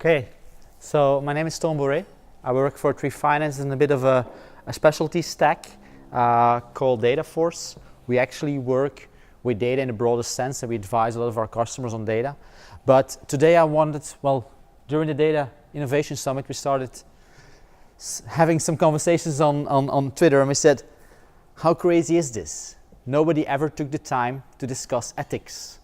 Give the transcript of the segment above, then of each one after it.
Okay, so my name is Toon Borré. I work for Trifinance in a bit of a specialty stack called Dataforce. We actually work with data in the broadest sense, and we advise a lot of our customers on data. But today I wanted, during the Data Innovation Summit, we started having some conversations on Twitter, and we said, how crazy is this? Nobody ever took the time to discuss ethics.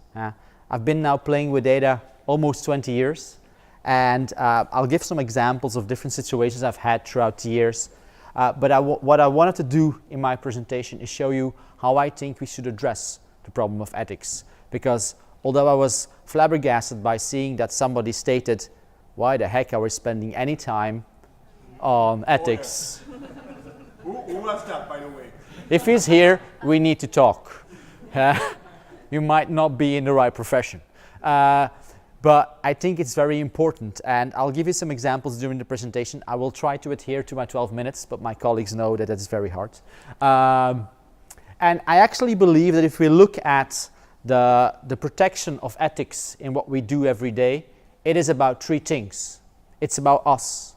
I've been now playing with data almost 20 years. And I'll give some examples of different situations I've had throughout the years. But what I wanted to do in my presentation is show you how I think we should address the problem of ethics. Because although I was flabbergasted by seeing that somebody stated, why the heck are we spending any time on ethics? Who was that, by the way? If he's here, we need to talk. You might not be in the right profession. But I think it's very important, and I'll give you some examples during the presentation. I will try to adhere to my 12 minutes, but my colleagues know that it's very hard. And I actually believe that if we look at the protection of ethics in what we do every day, it is about three things. It's about us,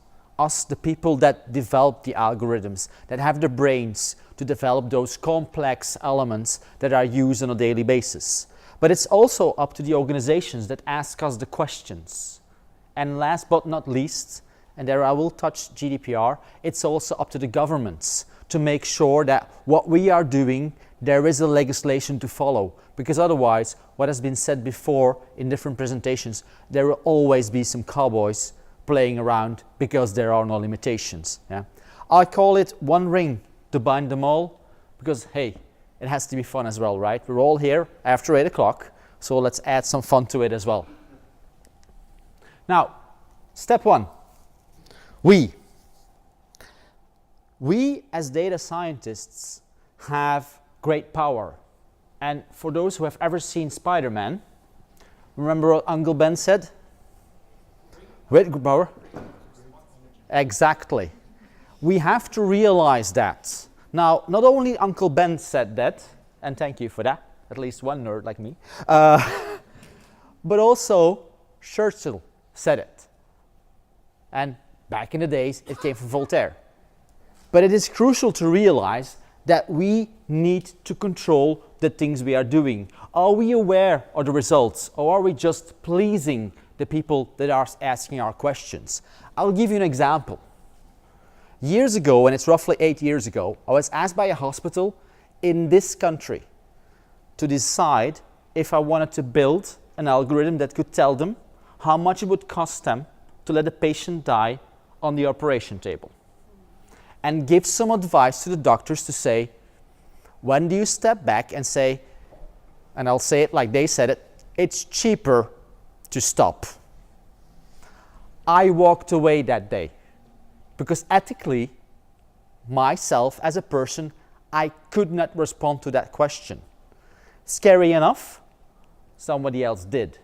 the people that develop the algorithms, that have the brains to develop those complex elements that are used on a daily basis. But it's also up to the organizations that ask us the questions. And last but not least, and there I will touch GDPR, it's also up to the governments to make sure that what we are doing, there is a legislation to follow. Because otherwise, what has been said before in different presentations, there will always be some cowboys playing around because there are no limitations. I call it one ring to bind them all, because hey, it has to be fun as well, right? We're all here after 8 o'clock, so let's add some fun to it as well. Now, step one. We as data scientists have great power. And for those who have ever seen Spider-Man, remember what Uncle Ben said? Great power. Exactly. We have to realize that. Now, not only Uncle Ben said that, and thank you for that, at least one nerd like me, but also Churchill said it. And back in the days, it came from Voltaire. But it is crucial to realize that we need to control the things we are doing. Are we aware of the results, or are we just pleasing the people that are asking our questions? I'll give you an example. Years ago, and it's roughly 8 years ago, I was asked by a hospital in this country to decide if I wanted to build an algorithm that could tell them how much it would cost them to let a patient die on the operation table. And give some advice to the doctors to say, when do you step back and say, and I'll say it like they said it, it's cheaper to stop. I walked away that day. Because ethically, myself as a person, I could not respond to that question. Scary enough, somebody else did.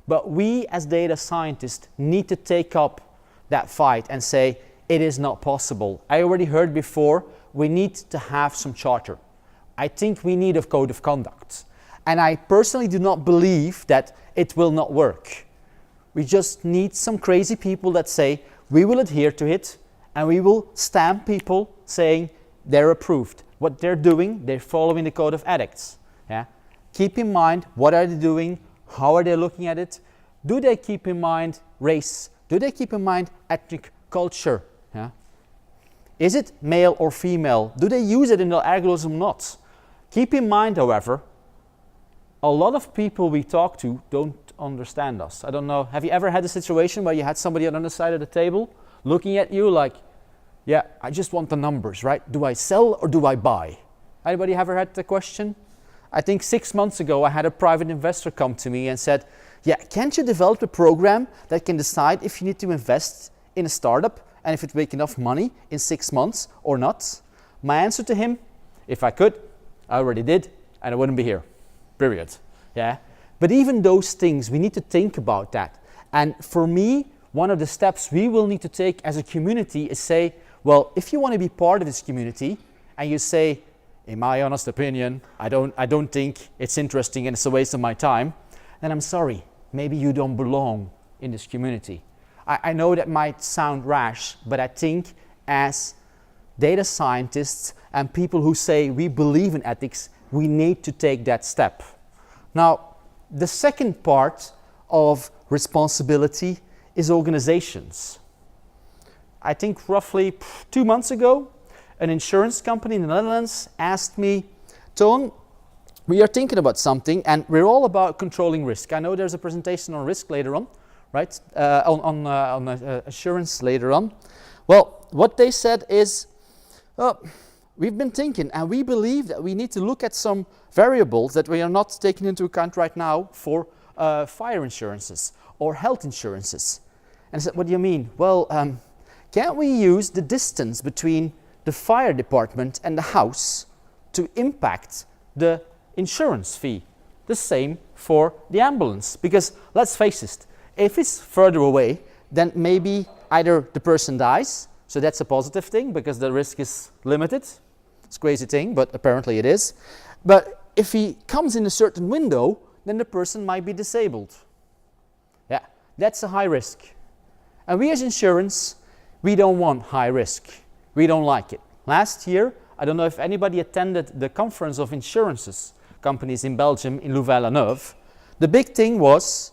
But we as data scientists need to take up that fight and say, it is not possible. I already heard before, we need to have some charter. I think we need a code of conduct. And I personally do not believe that it will not work. We just need some crazy people that say, we will adhere to it, and we will stamp people saying they're approved. What they're doing, they're following the code of ethics. Keep in mind, what are they doing? How are they looking at it? Do they keep in mind race? Do they keep in mind ethnic culture? Is it male or female? Do they use it in their algorithm or not? Keep in mind, however, a lot of people we talk to don't understand us. I don't know, have you ever had a situation where you had somebody on the other side of the table looking at you like, yeah, I just want the numbers, right? Do I sell or do I buy? Anybody ever had the question? I think 6 months ago I had a private investor come to me and said, yeah, can't you develop a program that can decide if you need to invest in a startup and if it make enough money in 6 months or not? My answer to him, if I could, I already did, and I wouldn't be here, period. But even those things, we need to think about that. And for me, one of the steps we will need to take as a community is say, well, if you want to be part of this community, and you say, in my honest opinion, I don't think it's interesting and it's a waste of my time, then I'm sorry, maybe you don't belong in this community. I know that might sound rash, but I think as data scientists and people who say we believe in ethics, we need to take that step. Now, the second part of responsibility is organizations. I think roughly 2 months ago, an insurance company in the Netherlands asked me, Toon, we are thinking about something and we're all about controlling risk. I know there's a presentation on risk later on, right? On assurance later on. Well, what they said is, we've been thinking and we believe that we need to look at some variables that we are not taking into account right now for fire insurances or health insurances. And I said, what do you mean? Well, can't we use the distance between the fire department and the house to impact the insurance fee? The same for the ambulance. Because let's face it, if it's further away, then maybe either the person dies, so that's a positive thing because the risk is limited. It's a crazy thing, but apparently it is. But if he comes in a certain window, then the person might be disabled. Yeah, that's a high risk. And we as insurance, we don't want high risk. We don't like it. Last year, I don't know if anybody attended the conference of insurances companies in Belgium, in Louvain-la-Neuve. The big thing was,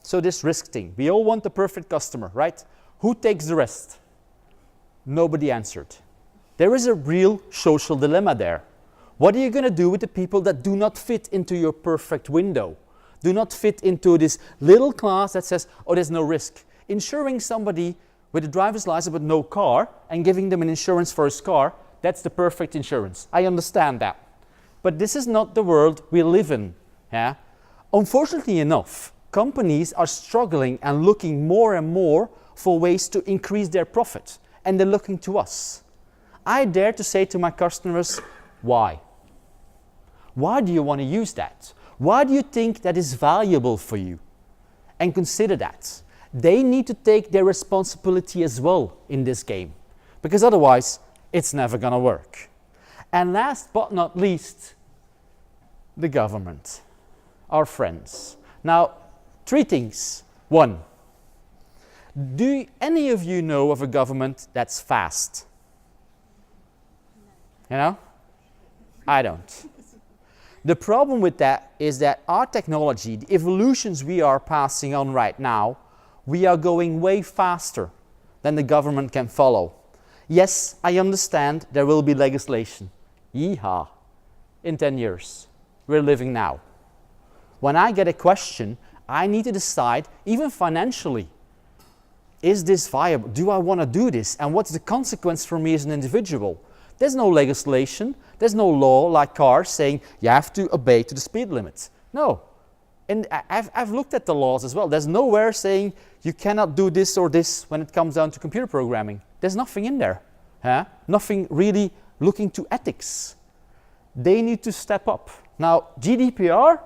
so this risk thing. We all want the perfect customer, right? Who takes the rest? Nobody answered. There is a real social dilemma there. What are you going to do with the people that do not fit into your perfect window? Do not fit into this little class that says, oh, there's no risk. Insuring somebody with a driver's license but no car and giving them an insurance for his car, that's the perfect insurance. I understand that. But this is not the world we live in. Yeah? Unfortunately enough, companies are struggling and looking more and more for ways to increase their profit. And they're looking to us. I dare to say to my customers, why? Why do you want to use that? Why do you think that is valuable for you? And consider that. They need to take their responsibility as well in this game. Because otherwise, it's never going to work. And last but not least, the government, our friends. Now, 3 things. 1, do any of you know of a government that's fast? You know? I don't. The problem with that is that our technology, the evolutions we are passing on right now, we are going way faster than the government can follow. Yes, I understand there will be legislation. Yeehaw. In 10 years. We're living now. When I get a question, I need to decide, even financially, is this viable? Do I want to do this? And what's the consequence for me as an individual? There's no legislation. There's no law like cars saying you have to obey to the speed limit. No. And I've looked at the laws as well. There's nowhere saying you cannot do this or this when it comes down to computer programming. There's nothing in there. Huh? Nothing really looking to ethics. They need to step up. Now, GDPR,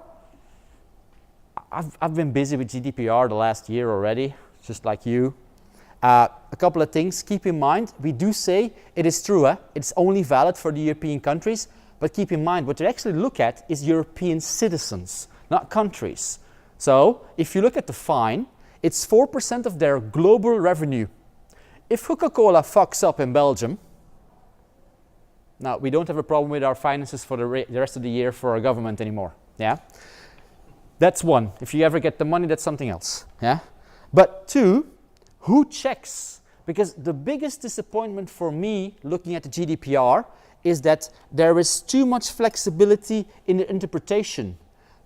I've been busy with GDPR the last year already, just like you. A couple of things. Keep in mind, we do say it is true. It's only valid for the European countries. But keep in mind, what they actually look at is European citizens, not countries. So, if you look at the fine, it's 4% of their global revenue. If Coca-Cola fucks up in Belgium, now we don't have a problem with our finances for the rest of the year for our government anymore. Yeah, that's 1. If you ever get the money, that's something else. Yeah, but 2, who checks? Because the biggest disappointment for me looking at the GDPR is that there is too much flexibility in the interpretation.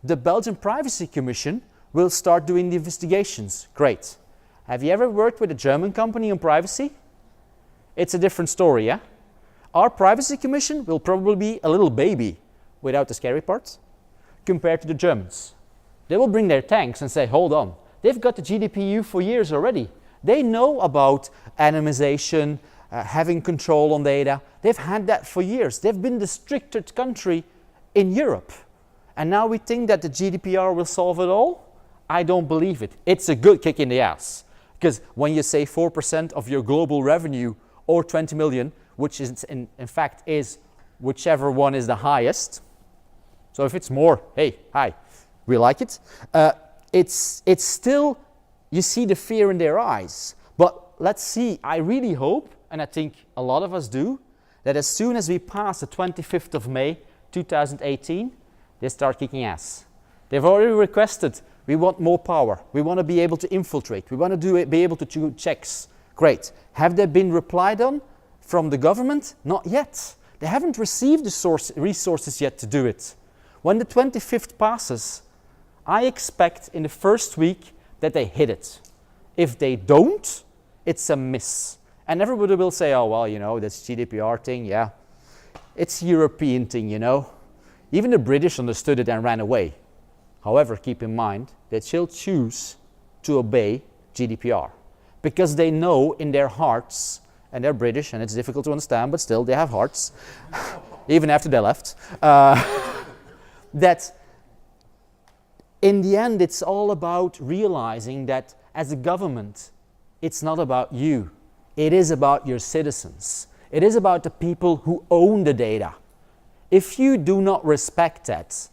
The Belgian Privacy Commission will start doing the investigations. Great. Have you ever worked with a German company on privacy? It's a different story, yeah? Our Privacy Commission will probably be a little baby, without the scary parts, compared to the Germans. They will bring their tanks and say, hold on, they've got the GDPR for years already. They know about anonymization, having control on data. They've had that for years. They've been the strictest country in Europe. And now we think that the GDPR will solve it all? I don't believe it. It's a good kick in the ass. Because when you say 4% of your global revenue or 20 million, which is in fact is whichever one is the highest. So if it's more, hey, hi, we like it. It's still you see the fear in their eyes. But let's see, I really hope, and I think a lot of us do, that as soon as we pass the 25th of May 2018, they start kicking ass. They've already requested, we want more power, we want to be able to infiltrate, we want to be able to do checks. Great. Have they been replied on from the government? Not yet. They haven't received the resources yet to do it. When the 25th passes, I expect in the first week that they hit it. If they don't, it's a miss. And everybody will say, oh, well, you know, this GDPR thing, yeah. It's a European thing, you know. Even the British understood it and ran away. However, keep in mind, they still choose to obey GDPR because they know in their hearts, and they're British and it's difficult to understand, but still they have hearts, even after they left, that in the end it's all about realizing that as a government, it's not about you. It is about your citizens. It is about the people who own the data. If you do not respect that,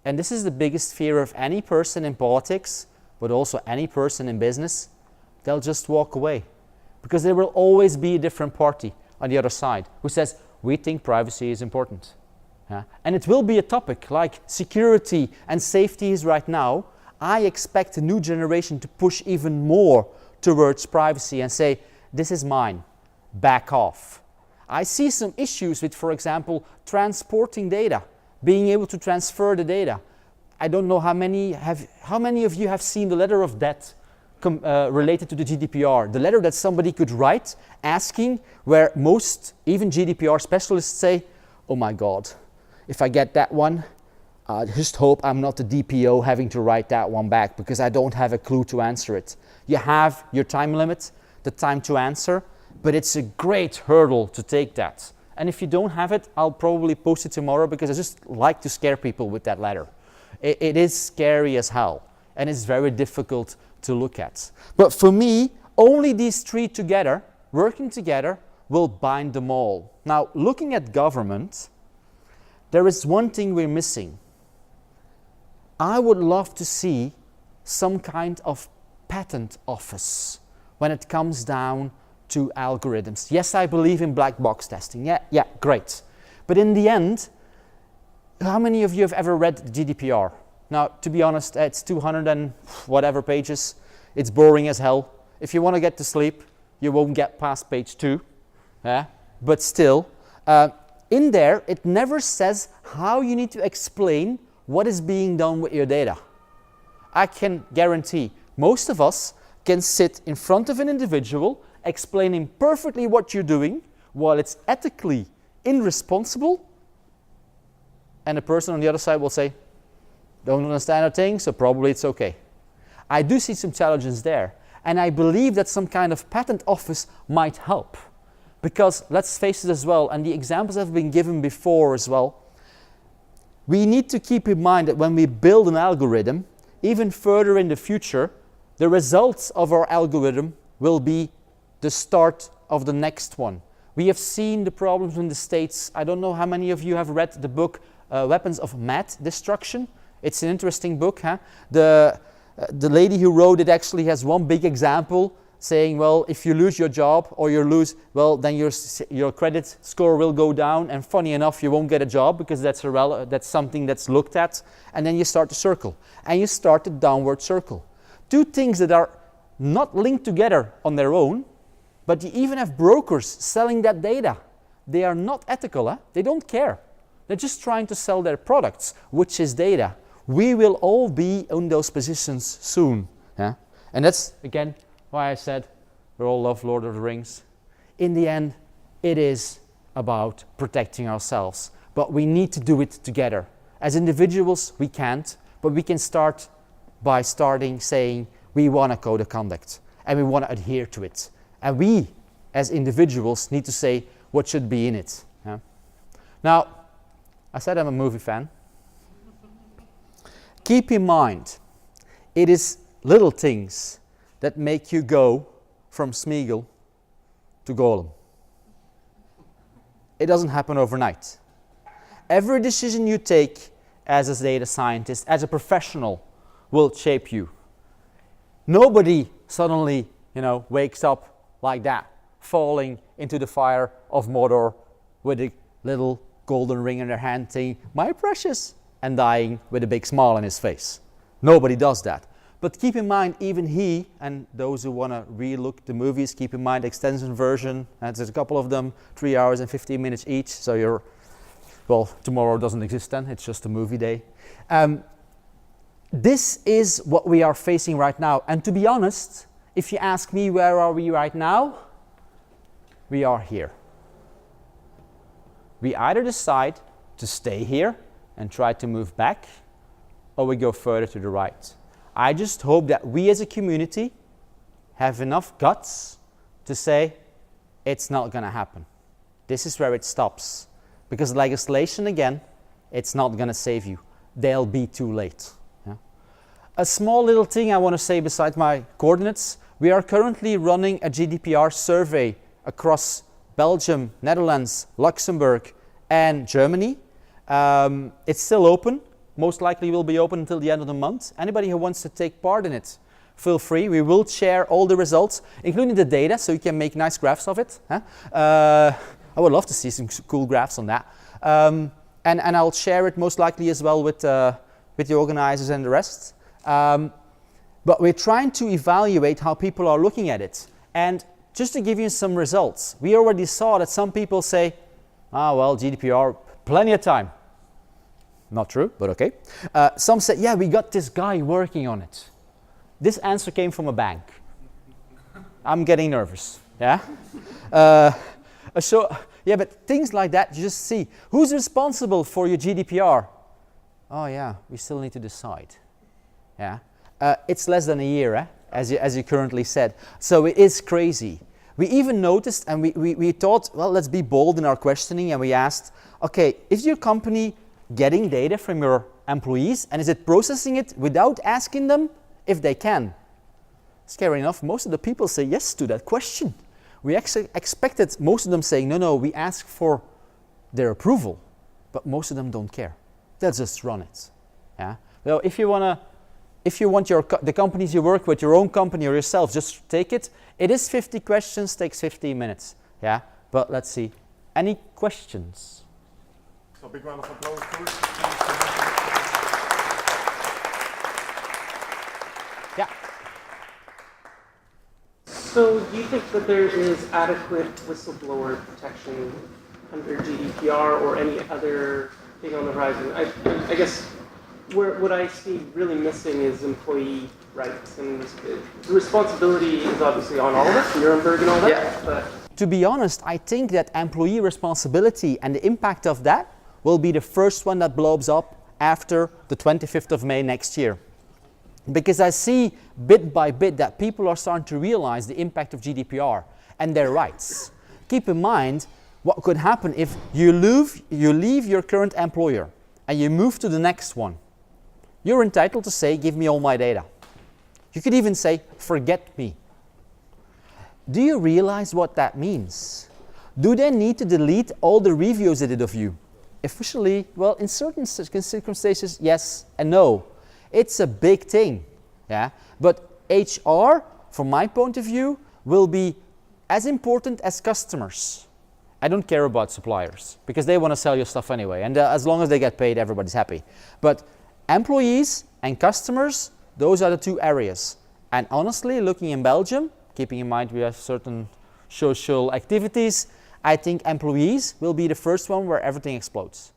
and this is the biggest fear of any person in politics, but also any person in business, they'll just walk away. Because there will always be a different party on the other side who says, we think privacy is important. Yeah? And it will be a topic like security and safety is right now. I expect a new generation to push even more towards privacy and say, this is mine, back off. I see some issues with, for example, transporting data, being able to transfer the data. I don't know how many of you have seen the letter of debt related to the GDPR, the letter that somebody could write asking, where most, even GDPR specialists say, oh my God, if I get that one, I just hope I'm not the DPO having to write that one back because I don't have a clue to answer it. You have your time limit, the time to answer, but it's a great hurdle to take that. And if you don't have it, I'll probably post it tomorrow because I just like to scare people with that letter. It is scary as hell and it's very difficult to look at. But for me, only these three together, working together, will bind them all. Now, looking at government, there is one thing we're missing. I would love to see some kind of patent office when it comes down to algorithms. Yes, I believe in black box testing. Yeah, great. But in the end, how many of you have ever read GDPR? Now, to be honest, it's 200 and whatever pages. It's boring as hell. If you want to get to sleep, you won't get past page 2. Yeah? But still, in there, it never says how you need to explain what is being done with your data. I can guarantee most of us can sit in front of an individual explaining perfectly what you're doing while it's ethically irresponsible, and the person on the other side will say, don't understand a thing, so probably it's okay. I do see some challenges there, and I believe that some kind of patent office might help. Because let's face it as well, and the examples have been given before as well, we need to keep in mind that when we build an algorithm, even further in the future, the results of our algorithm will be the start of the next one. We have seen the problems in the States. I don't know how many of you have read the book Weapons of Math Destruction. It's an interesting book. Huh? The lady who wrote it actually has one big example saying, well, if you lose your job or you lose, well, then your credit score will go down, and funny enough, you won't get a job because that's something that's looked at, and then you start the circle, and you start the downward circle. Two things that are not linked together on their own, but you even have brokers selling that data. They are not ethical, huh? They don't care. They're just trying to sell their products, which is data. We will all be in those positions soon. Yeah? And that's, again, why I said we all love Lord of the Rings. In the end, it is about protecting ourselves. But we need to do it together. As individuals, we can't, but we can start by saying we want a code of conduct and we want to adhere to it. And we, as individuals, need to say what should be in it. Yeah? Now, I said I'm a movie fan. Keep in mind, it is little things that make you go from Smeagol to Gollum. It doesn't happen overnight. Every decision you take as a data scientist, as a professional, will shape you. Nobody suddenly, wakes up like that, falling into the fire of Mordor with a little golden ring in their hand saying, "My precious," and dying with a big smile on his face. Nobody does that. But keep in mind, even he, and those who want to re-look the movies, keep in mind extended version, and there's a couple of them, 3 hours and 15 minutes each, so tomorrow doesn't exist then, it's just a movie day. This is what we are facing right now, and to be honest, if you ask me where are we right now, we are here. We either decide to stay here and try to move back, or we go further to the right. I just hope that we as a community have enough guts to say it's not going to happen. This is where it stops. Because legislation, again, it's not going to save you. They'll be too late. Yeah? A small little thing I want to say besides my coordinates. We are currently running a GDPR survey across Belgium, Netherlands, Luxembourg, and Germany. It's still open. Most likely will be open until the end of the month. Anybody who wants to take part in it, feel free. We will share all the results, including the data, so you can make nice graphs of it. Huh? I would love to see some cool graphs on that. And I'll share it most likely as well with the organizers and the rest. But we're trying to evaluate how people are looking at it. And just to give you some results, we already saw that some people say, GDPR, plenty of time. Not true, but okay. Some said, yeah, we got this guy working on it. This answer came from a bank. I'm getting nervous, yeah? But things like that, you just see. Who's responsible for your GDPR? Oh yeah, we still need to decide. Yeah, it's less than a year, as you currently said. So it is crazy. We even noticed, and we thought, well, let's be bold in our questioning, and we asked, okay, is your company getting data from your employees, and is it processing it without asking them if they can? Scary enough, most of the people say yes to that question. We actually expected most of them saying, no, we ask for their approval, but most of them don't care. They'll just run it. Yeah. Well, if you want the companies you work with, your own company or yourself, just take it. It is 50 questions, takes 15 minutes. Yeah. But let's see. Any questions? So big round of applause first. Yeah. So do you think that there is adequate whistleblower protection under GDPR or any other thing on the horizon? I guess what I see really missing is employee rights, and the responsibility is obviously on all of us, Nuremberg and all that. Yeah. But to be honest, I think that employee responsibility and the impact of that will be the first one that blows up after the 25th of May next year. Because I see bit by bit that people are starting to realize the impact of GDPR and their rights. Keep in mind what could happen if you leave your current employer and you move to the next one. You're entitled to say, give me all my data. You could even say, forget me. Do you realize what that means? Do they need to delete all the reviews they did of you? Officially, well, in certain circumstances, yes and no. It's a big thing, yeah. But HR, from my point of view, will be as important as customers. I don't care about suppliers because they want to sell your stuff anyway, and as long as they get paid, everybody's happy. But employees and customers, those are the two areas. And honestly, looking in Belgium, keeping in mind we have certain social activities, I think employees will be the first one where everything explodes.